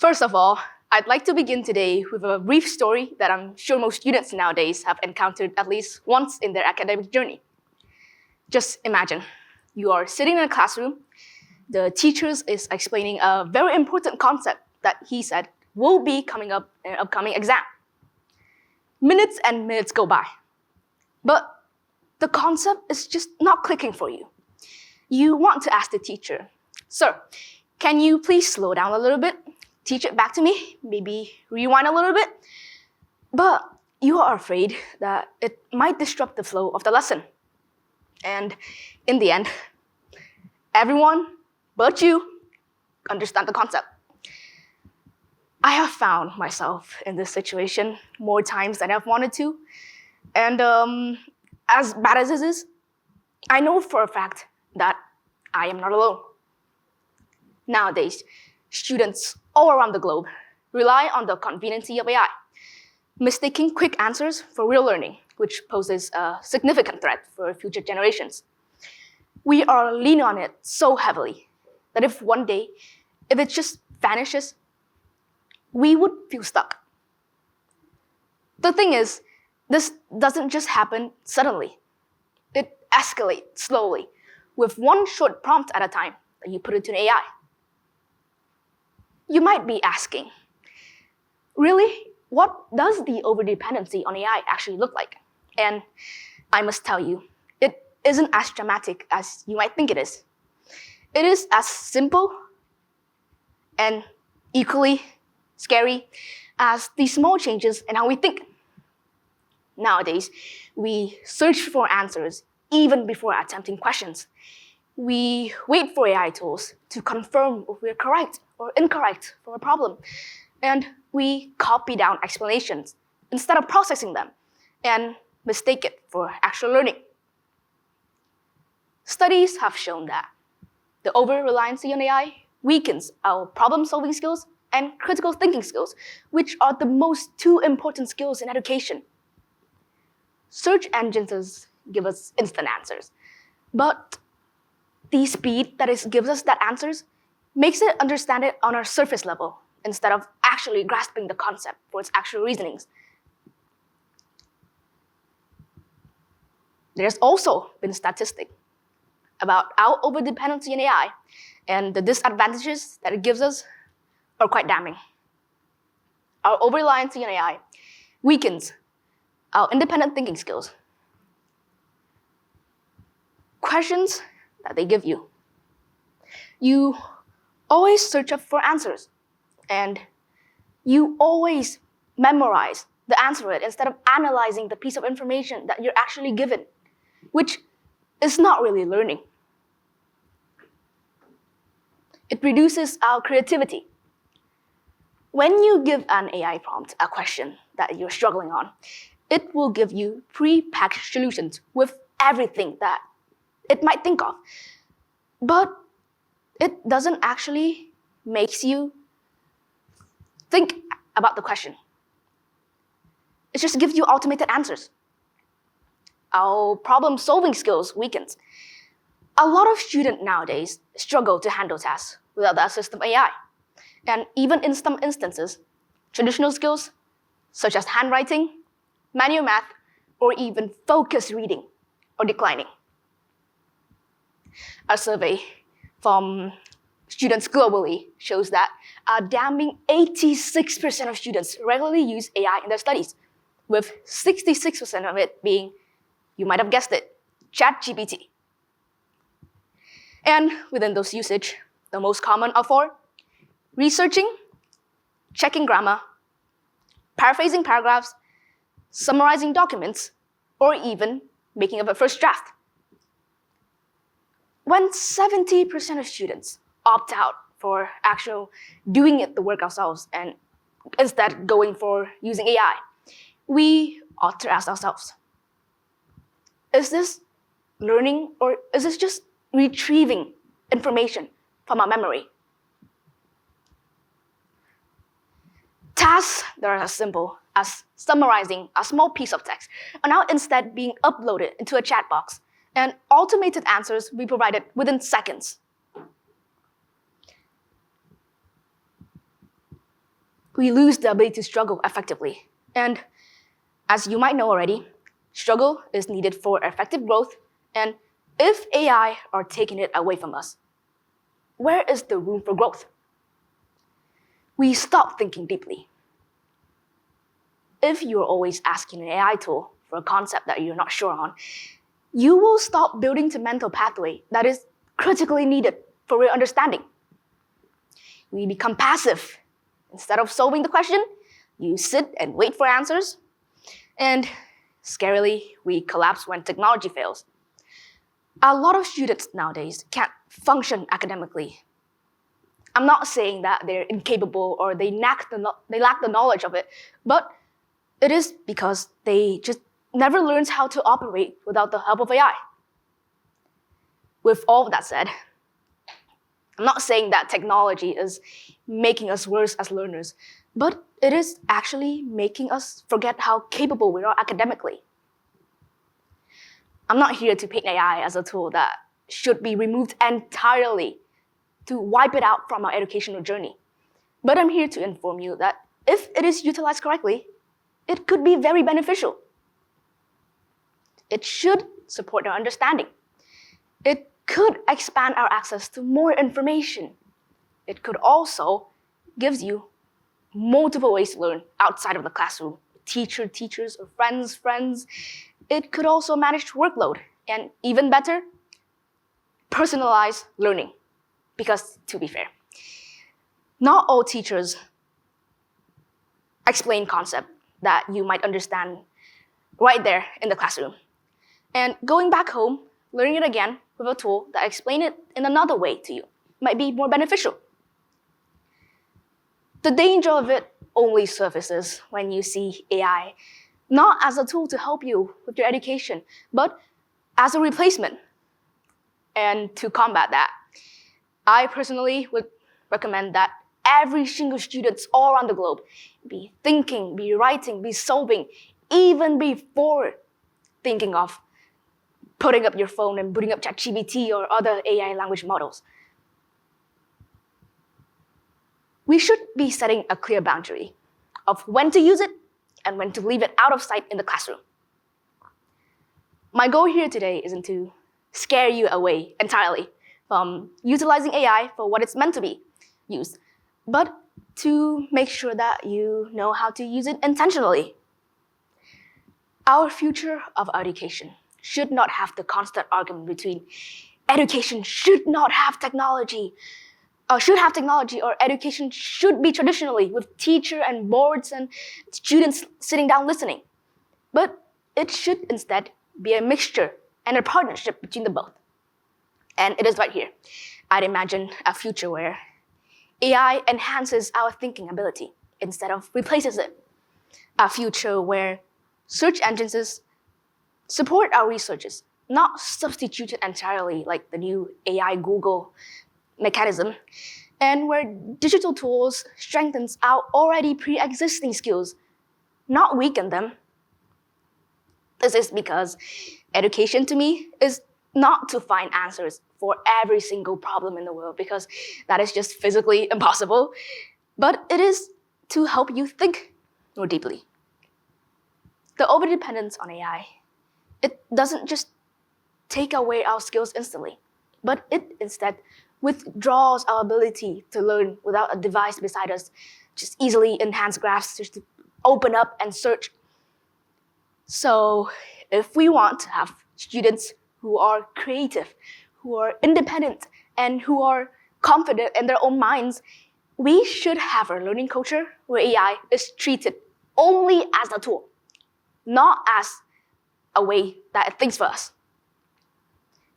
First of all, I'd like to begin today with a brief story that I'm sure most students nowadays have encountered at least once in their academic journey. Just imagine, you are sitting in a classroom, the teacher is explaining a very important concept that he said will be coming up in an upcoming exam. Minutes and minutes go by, but the concept is just not clicking for you. You want to ask the teacher, "Sir, can you please slow down a little bit? Teach it back to me, maybe rewind a little bit." But you are afraid that it might disrupt the flow of the lesson. And in the end, everyone but you understand the concept. I have found myself in this situation more times than I've wanted to. And as bad as this is, I know for a fact that I am not alone. Nowadays, students all around the globe rely on the conveniency of AI, mistaking quick answers for real learning, which poses a significant threat for future generations. We are leaning on it so heavily that if one day, if it just vanishes, we would feel stuck. The thing is, this doesn't just happen suddenly. It escalates slowly with one short prompt at a time that you put into an AI. You might be asking, really, what does the overdependency on AI actually look like? And I must tell you, it isn't as dramatic as you might think it is. It is as simple and equally scary as the small changes in how we think. Nowadays, we search for answers even before attempting questions. We wait for AI tools to confirm if we're correct or incorrect for a problem. And we copy down explanations instead of processing them and mistake it for actual learning. Studies have shown that the over-reliance on AI weakens our problem-solving skills and critical thinking skills, which are the most two important skills in education. Search engines give us instant answers, but the speed that it gives us that answers makes it understand it on our surface level instead of actually grasping the concept for its actual reasonings. There's also been statistics about our overdependency on AI, and the disadvantages that it gives us are quite damning. Our over-reliance on AI weakens our independent thinking skills. Questions that they give you. You always search up for answers, and you always memorize the answer to it instead of analyzing the piece of information that you're actually given, which is not really learning. It reduces our creativity. When you give an AI prompt a question that you're struggling on, it will give you pre-packaged solutions with everything that it might think of. But it doesn't actually make you think about the question. It just gives you automated answers. Our problem-solving skills weakens. A lot of students nowadays struggle to handle tasks without the assist of AI. And even in some instances, traditional skills such as handwriting, manual math, or even focused reading are declining. A survey from students globally shows that a damning 86% of students regularly use AI in their studies, with 66% of it being, you might have guessed it, ChatGPT. And within those usage, the most common are for researching, checking grammar, paraphrasing paragraphs, summarizing documents, or even making up a first draft. When 70% of students opt out for actual doing the work ourselves and instead going for using AI, we ought to ask ourselves, is this learning or is this just retrieving information from our memory? Tasks that are as simple as summarizing a small piece of text are now instead being uploaded into a chat box, and automated answers will be provided within seconds. we lose the ability to struggle effectively. And as you might know already, struggle is needed for effective growth, and if AI are taking it away from us, where is the room for growth? We stop thinking deeply. If you're always asking an AI tool for a concept that you're not sure on, you will stop building the mental pathway that is critically needed for real understanding. We become passive. Instead of solving the question, you sit and wait for answers. And scarily, we collapse when technology fails. A lot of students nowadays can't function academically. I'm not saying that they're incapable or they lack the knowledge of it, but it is because they just never learned how to operate without the help of AI. With all of that said, I'm not saying that technology is making us worse as learners, but it is actually making us forget how capable we are academically. I'm not here to paint AI as a tool that should be removed entirely to wipe it out from our educational journey. But I'm here to inform you that if it is utilized correctly, it could be very beneficial. It should support our understanding. It could expand our access to more information. It could also give you multiple ways to learn outside of the classroom. Teachers, or friends. It could also manage workload, and even better, personalize learning. Because to be fair, not all teachers explain concepts that you might understand right there in the classroom. And going back home, learning it again with a tool that explains it in another way to you might be more beneficial. The danger of it only surfaces when you see AI not as a tool to help you with your education, but as a replacement. And to combat that, I personally would recommend that every single student all around the globe be thinking, be writing, be solving, even before thinking of putting up your phone and booting up ChatGPT or other AI language models. We should be setting a clear boundary of when to use it and when to leave it out of sight in the classroom. My goal here today isn't to scare you away entirely from utilizing AI for what it's meant to be used, but to make sure that you know how to use it intentionally. Our future of education should not have the constant argument between education should not have technology, or should have technology, or education should be traditionally with teacher and boards and students sitting down listening. But it should instead be a mixture and a partnership between the both. And it is right here. I'd imagine a future where AI enhances our thinking ability instead of replaces it. A future where search engines support our researches, not substitute it entirely like the new AI Google mechanism, and where digital tools strengthens our already pre-existing skills, not weaken them. This is because education to me is not to find answers for every single problem in the world, because that is just physically impossible, but it is to help you think more deeply. The overdependence on AI, it doesn't just take away our skills instantly, but it instead withdraws our ability to learn without a device beside us, just easily enhance graphs, just to open up and search. So if we want to have students who are creative, who are independent, and who are confident in their own minds, we should have a learning culture where AI is treated only as a tool, not as a way that it thinks for us.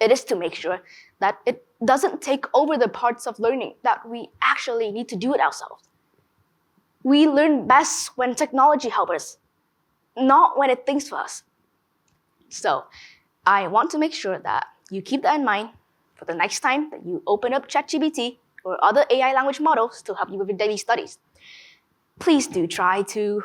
It is to make sure that it doesn't take over the parts of learning that we actually need to do it ourselves. We learn best when technology helps us, not when it thinks for us. So I want to make sure that you keep that in mind for the next time that you open up ChatGPT or other AI language models to help you with your daily studies. Please do try to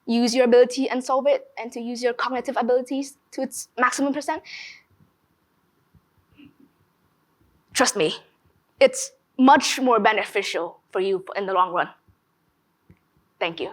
use your ability and solve it, and to use your cognitive abilities to its maximum percent. Trust me, it's much more beneficial for you in the long run. Thank you.